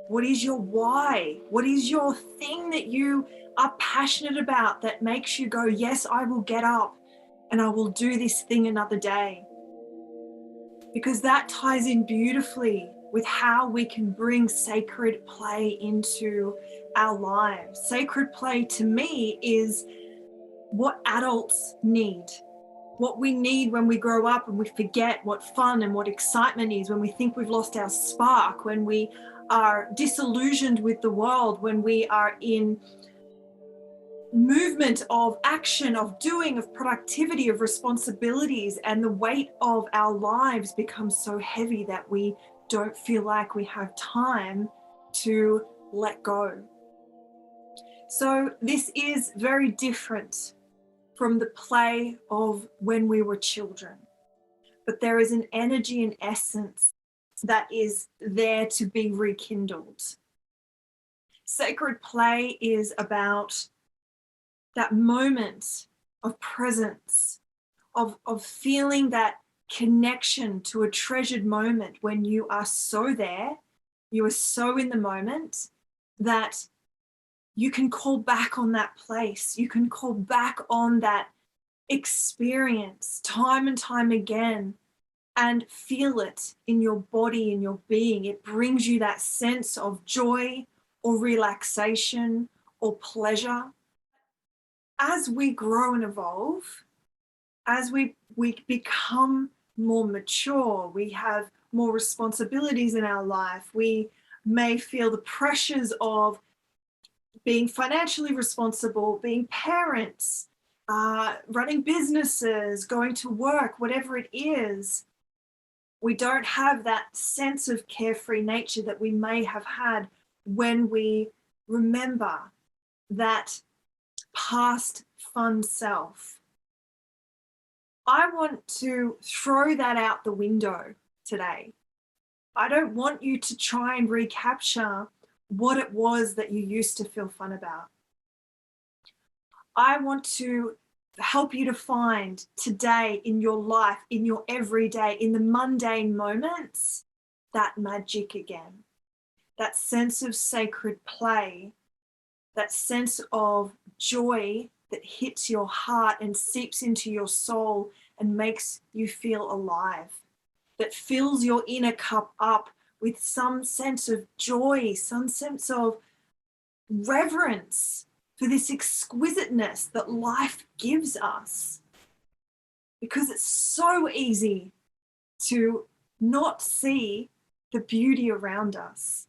What is your why? What is your thing that you are passionate about that makes you go, yes, I will get up and I will do this thing another day? Because that ties in beautifully with how we can bring sacred play into our lives. Sacred play to me is what adults need, what we need when we grow up and we forget what fun and what excitement is, when we think we've lost our spark, when we are disillusioned with the world, when we are in movement of action, of doing, of productivity, of responsibilities, and the weight of our lives becomes so heavy that we don't feel like we have time to let go. So this is very different from the play of when we were children, but there is an energy and essence that is there to be rekindled. Sacred play is about that moment of presence, of feeling that connection to a treasured moment when you are so there, you are so in the moment that you can call back on that place. You can call back on that experience time and time again and feel it in your body, in your being. It brings you that sense of joy or relaxation or pleasure. As we grow and evolve, as we become more mature, we have more responsibilities in our life, we may feel the pressures of being financially responsible, being parents, running businesses, going to work, whatever it is. We don't have that sense of carefree nature that we may have had when we remember that past fun self. I want to throw that out the window today. I don't want you to try and recapture what it was that you used to feel fun about. I want to help you to find today in your life, in your everyday, in the mundane moments, that magic again, that sense of sacred play, that sense of joy that hits your heart and seeps into your soul and makes you feel alive, that fills your inner cup up with some sense of joy, some sense of reverence for this exquisiteness that life gives us. Because it's so easy to not see the beauty around us.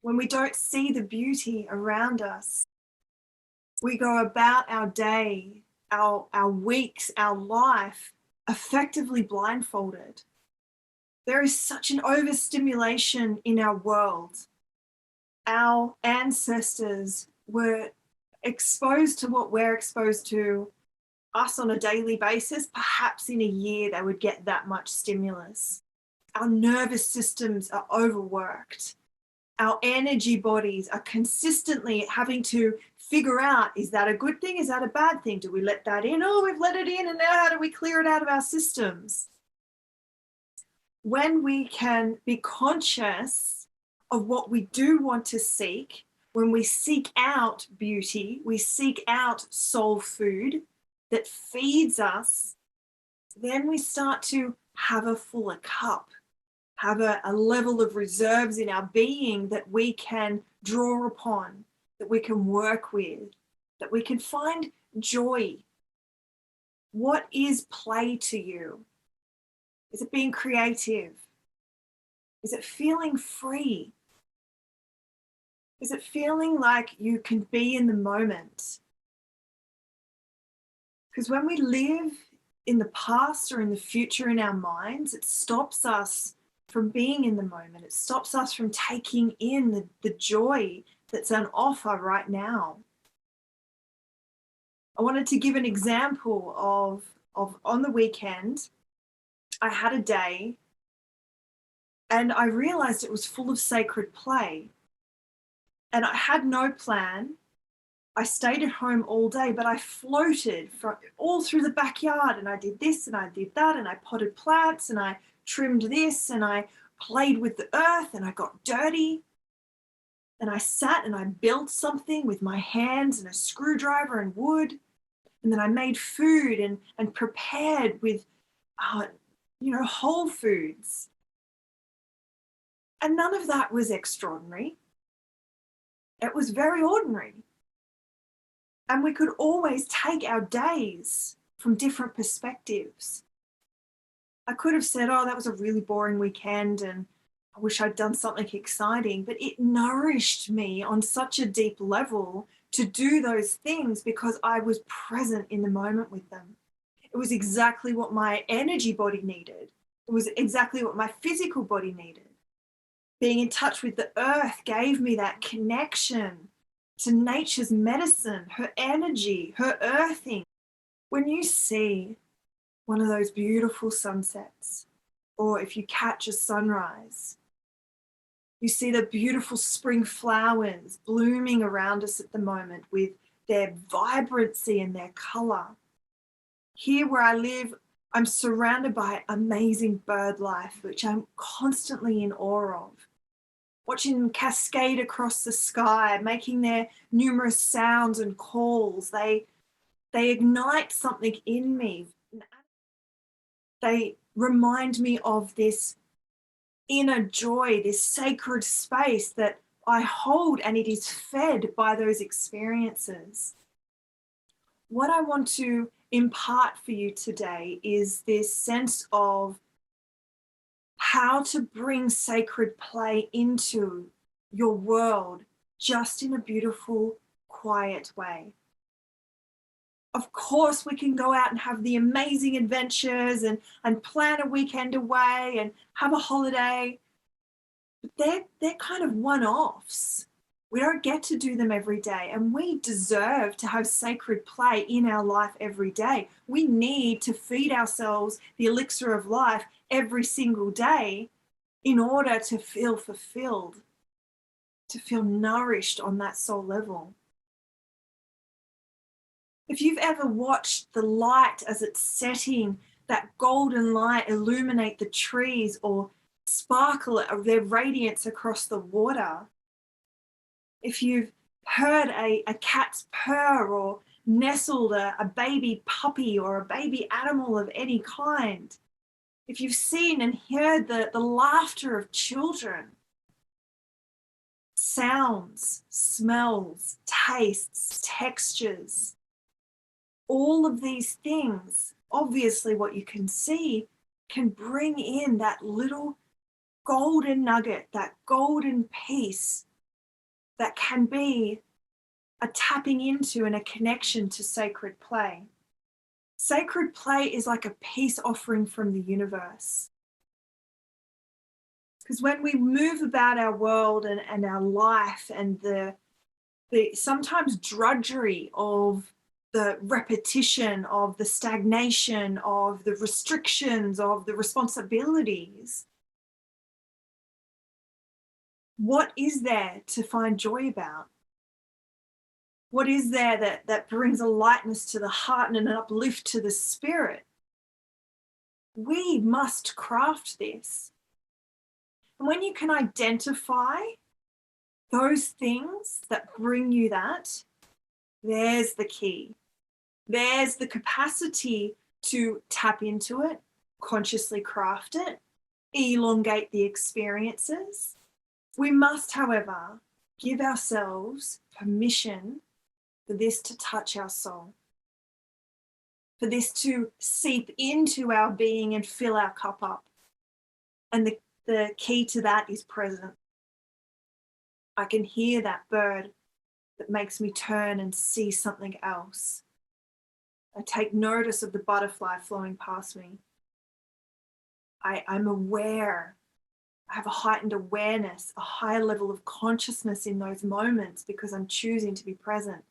When we don't see the beauty around us, we go about our day, our weeks, our life, effectively blindfolded. There is such an overstimulation in our world. Our ancestors were exposed to what we're exposed to us on a daily basis. Perhaps in a year they would get that much stimulus. Our nervous systems are overworked. Our energy bodies are consistently having to figure out, is that a good thing? Is that a bad thing? Do we let that in? Oh, we've let it in, and now how do we clear it out of our systems? When we can be conscious of what we do want to seek, when we seek out beauty, we seek out soul food that feeds us, then we start to have a fuller cup, have a level of reserves in our being that we can draw upon, that we can work with, that we can find joy. What is play to you? Is it being creative? Is it feeling free? Is it feeling like you can be in the moment? Because when we live in the past or in the future in our minds, it stops us from being in the moment. It stops us from taking in the joy that's on offer right now. I wanted to give an example of on the weekend, I had a day and I realized it was full of sacred play. And I had no plan. I stayed at home all day, but I floated all through the backyard, and I did this and I did that, and I potted plants and I trimmed this and I played with the earth and I got dirty. And I sat and I built something with my hands and a screwdriver and wood. And then I made food and prepared with, whole foods. And none of that was extraordinary. It was very ordinary. And we could always take our days from different perspectives. I could have said, oh, that was a really boring weekend and I wish I'd done something exciting, but it nourished me on such a deep level to do those things because I was present in the moment with them. It was exactly what my energy body needed. It was exactly what my physical body needed. Being in touch with the earth gave me that connection to nature's medicine, her energy, her earthing. When you see one of those beautiful sunsets, or if you catch a sunrise, you see the beautiful spring flowers blooming around us at the moment with their vibrancy and their color. Here where I live, I'm surrounded by amazing bird life, which I'm constantly in awe of. Watching them cascade across the sky, making their numerous sounds and calls. They ignite something in me. They remind me of this inner joy, this sacred space that I hold, and it is fed by those experiences. What I want to impart for you today is this sense of how to bring sacred play into your world just in a beautiful, quiet way. Of course, we can go out and have the amazing adventures and plan a weekend away and have a holiday, but they're kind of one-offs. We don't get to do them every day, and we deserve to have sacred play in our life every day. We need to feed ourselves the elixir of life every single day in order to feel fulfilled, to feel nourished on that soul level. If you've ever watched the light as it's setting, that golden light illuminate the trees or sparkle their radiance across the water, if you've heard a cat's purr or nestled a baby puppy or a baby animal of any kind, if you've seen and heard the laughter of children, sounds, smells, tastes, textures, all of these things, obviously what you can see can bring in that little golden nugget, that golden piece that can be a tapping into and a connection to sacred play. Sacred play is like a peace offering from the universe. Because when we move about our world and our life and the sometimes drudgery of the repetition, of the stagnation, of the restrictions, of the responsibilities, what is there to find joy about? What is there that brings a lightness to the heart and an uplift to the spirit? We must craft this. And when you can identify those things that bring you that, there's the key. There's the capacity to tap into it, consciously craft it, elongate the experiences. We must, however, give ourselves permission for this to touch our soul, for this to seep into our being and fill our cup up. And the key to that is present. I can hear that bird that makes me turn and see something else. I take notice of the butterfly flowing past me. I'm aware. I have a heightened awareness, a higher level of consciousness in those moments because I'm choosing to be present.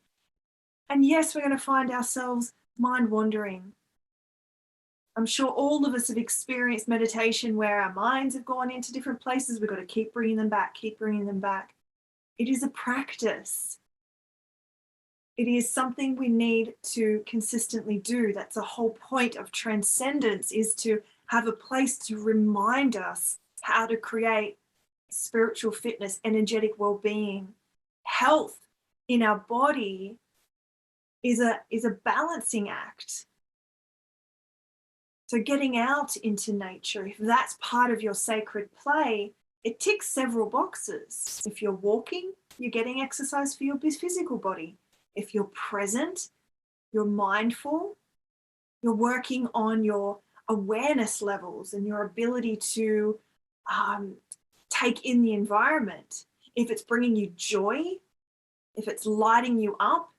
And yes, we're going to find ourselves mind wandering. I'm sure all of us have experienced meditation where our minds have gone into different places. We've got to keep bringing them back, keep bringing them back. It is a practice. It is something we need to consistently do. That's the whole point of transcendence, is to have a place to remind us how to create spiritual fitness, energetic well-being, health in our body is a balancing act. So getting out into nature, if that's part of your sacred play, it ticks several boxes. If you're walking, you're getting exercise for your physical body. If you're present, you're mindful, you're working on your awareness levels and your ability to take in the environment. If it's bringing you joy, if it's lighting you up,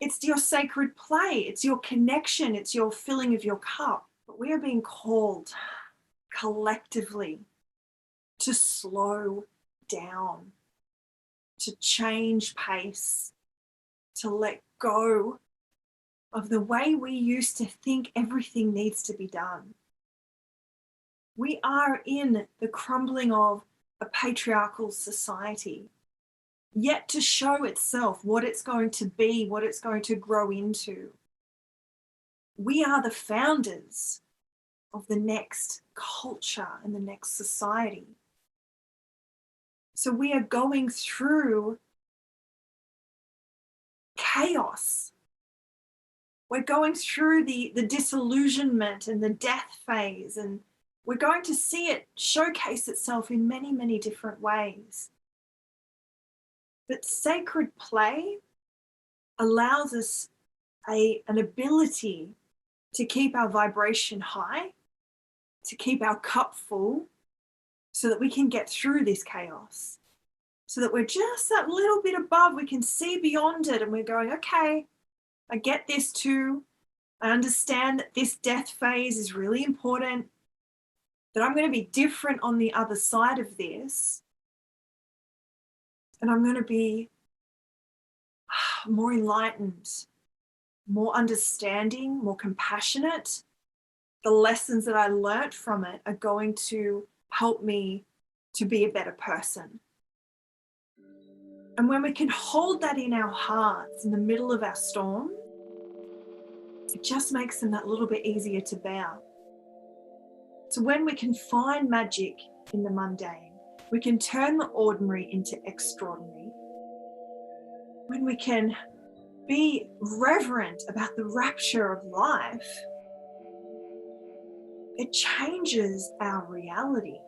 it's your sacred play, it's your connection, it's your filling of your cup. But we are being called collectively to slow down, to change pace, to let go of the way we used to think everything needs to be done. We are in the crumbling of a patriarchal society, yet to show itself what it's going to be, what it's going to grow into. We are the founders of the next culture and the next society. So we are going through chaos. We're going through the disillusionment and the death phase, and we're going to see it showcase itself in many, many different ways. But sacred play allows us an ability to keep our vibration high, to keep our cup full, so that we can get through this chaos, so that we're just that little bit above, we can see beyond it, and we're going, okay, I get this too. I understand that this death phase is really important, that I'm going to be different on the other side of this, and I'm going to be more enlightened, more understanding, more compassionate. The lessons that I learned from it are going to help me to be a better person. And when we can hold that in our hearts in the middle of our storm, it just makes them that little bit easier to bear. So when we can find magic in the mundane, we can turn the ordinary into extraordinary. When we can be reverent about the rapture of life, it changes our reality.